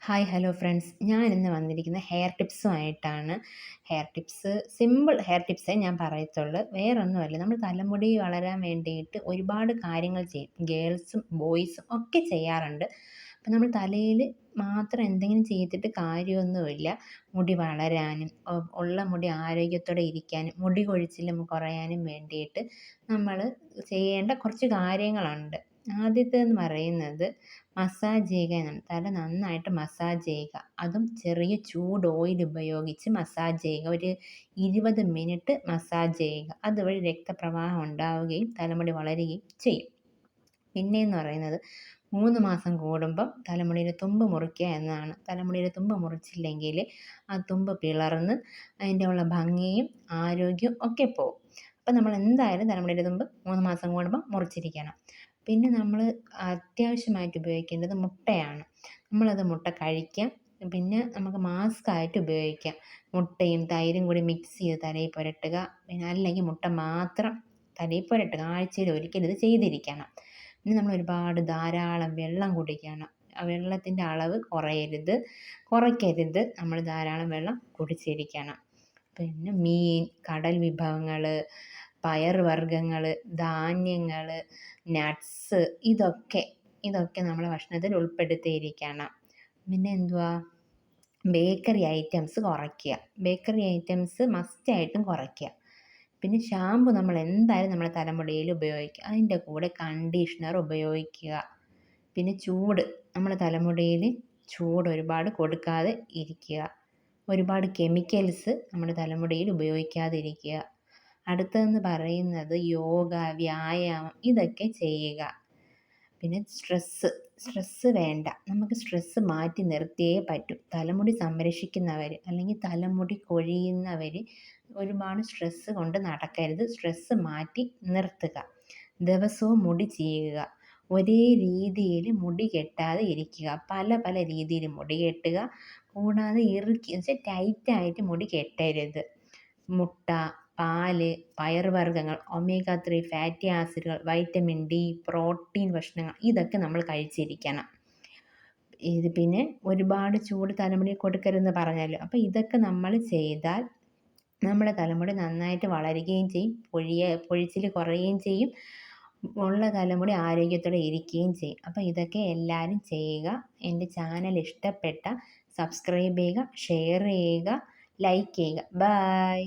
Hi hello friends, ഞാൻ ഇന്ന് വന്നിരിക്കുന്ന ഹെയർ ടിപ്സുമായിട്ടാണ്. സിമ്പിൾ ഹെയർ ടിപ്സേ ഞാൻ പറയത്തുള്ളൂ. വേറൊന്നുമല്ല, നമ്മൾ തലമുടി വളരാൻ വേണ്ടിയിട്ട് ഒരുപാട് കാര്യങ്ങൾ ചെയ്യും. ഗേൾസും ബോയ്സും ഒക്കെ ചെയ്യാറുണ്ട്. അപ്പം നമ്മൾ തലയിൽ മാത്രം എന്തെങ്കിലും ചെയ്തിട്ട് കാര്യമൊന്നുമില്ല. മുടി വളരാനും ഉള്ള മുടി ആരോഗ്യത്തോടെ ഇരിക്കാനും മുടി കൊഴിച്ചിൽ കുറയാനും വേണ്ടിയിട്ട് നമ്മൾ ചെയ്യേണ്ട കുറച്ച് കാര്യങ്ങളുണ്ട്. ആദ്യത്തേതെന്ന് പറയുന്നത് മസാജ് ചെയ്യുക എന്നാണ്. തല നന്നായിട്ട് മസാജ് ചെയ്യുക. അതും ചെറിയ ചൂട് ഓയിൽ ഉപയോഗിച്ച് മസാജ് ചെയ്യുക. ഒരു 20 മിനിറ്റ് മസാജ് ചെയ്യുക. അതുവഴി രക്തപ്രവാഹം ഉണ്ടാവുകയും തലമുടി വളരുകയും ചെയ്യും. പിന്നെയെന്ന് പറയുന്നത് 3 മാസം കൂടുമ്പം തലമുടിയുടെ തുമ്പ് മുറിക്കുക എന്നതാണ്. തലമുടിയുടെ തുമ്പ് മുറിച്ചില്ലെങ്കിൽ ആ തുമ്പ് പിളർന്ന് അതിൻ്റെ ഉള്ള ഭംഗിയും ആരോഗ്യവും ഒക്കെ പോകും. അപ്പം നമ്മൾ എന്തായാലും തലമുടിയുടെ തുമ്പ് 3 മാസം കൂടുമ്പം മുറിച്ചിരിക്കണം. പിന്നെ നമ്മൾ അത്യാവശ്യമായിട്ട് ഉപയോഗിക്കേണ്ടത് മുട്ടയാണ്. മുട്ട കഴിക്കാം. പിന്നെ നമുക്ക് മാസ്കായിട്ട് ഉപയോഗിക്കാം. മുട്ടയും തൈരും കൂടി മിക്സ് ചെയ്ത് തലയിൽ പുരട്ടുക. പിന്നെ അല്ലെങ്കിൽ മുട്ട മാത്രം തലയിൽ പുരട്ടുക. ആഴ്ചയിൽ ഒരിക്കൽ ഇത് ചെയ്തിരിക്കണം. പിന്നെ നമ്മൾ ധാരാളം വെള്ളം കുടിക്കണം. വെള്ളത്തിൻ്റെ അളവ് കുറയ്ക്കരുത്. നമ്മൾ ധാരാളം വെള്ളം കുടിച്ചിരിക്കണം. പിന്നെ മീൻ, കടൽ വിഭവങ്ങൾ, പയറുവർഗ്ഗങ്ങൾ, ധാന്യങ്ങൾ, നട്ട്സ് ഇതൊക്കെ നമ്മുടെ ഭക്ഷണത്തിൽ ഉൾപ്പെടുത്തിയിരിക്കണം. പിന്നെ ബേക്കറി ഐറ്റംസ് കുറയ്ക്കുക. ബേക്കറി ഐറ്റംസ് മസ്റ്റായിട്ടും കുറയ്ക്കുക. പിന്നെ ഷാമ്പു നമ്മൾ എന്തായാലും നമ്മുടെ തലമുടിയിൽ ഉപയോഗിക്കുക. അതിൻ്റെ കൂടെ കണ്ടീഷണർ ഉപയോഗിക്കുക. പിന്നെ നമ്മുടെ തലമുടിയിൽ ചൂട് ഒരുപാട് കൊടുക്കാതെ ഇരിക്കുക. ഒരുപാട് കെമിക്കൽസ് നമ്മുടെ തലമുടിയിൽ ഉപയോഗിക്കാതിരിക്കുക. അടുത്തതെന്ന് പറയുന്നത് യോഗ, വ്യായാമം ഇതൊക്കെ ചെയ്യുക. പിന്നെ സ്ട്രെസ്സ് വേണ്ട. നമുക്ക് സ്ട്രെസ്സ് മാറ്റി നിർത്തിയേ പറ്റൂ. തലമുടി സംരക്ഷിക്കുന്നവർ അല്ലെങ്കിൽ തലമുടി കൊഴിയുന്നവർ ഒരുപാട് സ്ട്രെസ്സ് കൊണ്ട് നടക്കരുത്. സ്ട്രെസ്സ് മാറ്റി നിർത്തുക. ദിവസവും മുടി ചീകുക. ഒരേ രീതിയിൽ മുടി കെട്ടാതെ ഇരിക്കുക. പല പല രീതിയിൽ മുടി കെട്ടുക. കൂടാതെ ടൈറ്റായിട്ട് മുടി കെട്ടരുത്. മുട്ട, പാല്, പയറുവർഗ്ഗങ്ങൾ, ഒമേഗ 3 ഫാറ്റി ആസിഡുകൾ, വൈറ്റമിൻ ഡി, പ്രോട്ടീൻ ഭക്ഷണങ്ങൾ ഇതൊക്കെ നമ്മൾ കഴിച്ചിരിക്കണം. പിന്നെ ഒരുപാട് ചൂട് തലമുടി കൊടുക്കരുതെന്ന് പറഞ്ഞല്ലോ. അപ്പോൾ ഇതൊക്കെ നമ്മൾ ചെയ്താൽ നമ്മുടെ തലമുടി നന്നായിട്ട് വളരുകയും ചെയ്യും. പൊഴിച്ചിൽ കുറയുകയും ചെയ്യും. ഉള്ള തലമുടി ആരോഗ്യത്തോടെ ഇരിക്കുകയും ചെയ്യും. അപ്പോൾ ഇതൊക്കെ എല്ലാവരും ചെയ്യുക. എൻ്റെ ചാനൽ ഇഷ്ടപ്പെട്ട സബ്സ്ക്രൈബ് ചെയ്യുക, ഷെയർ ചെയ്യുക, ലൈക്ക് ചെയ്യുക. ബൈ.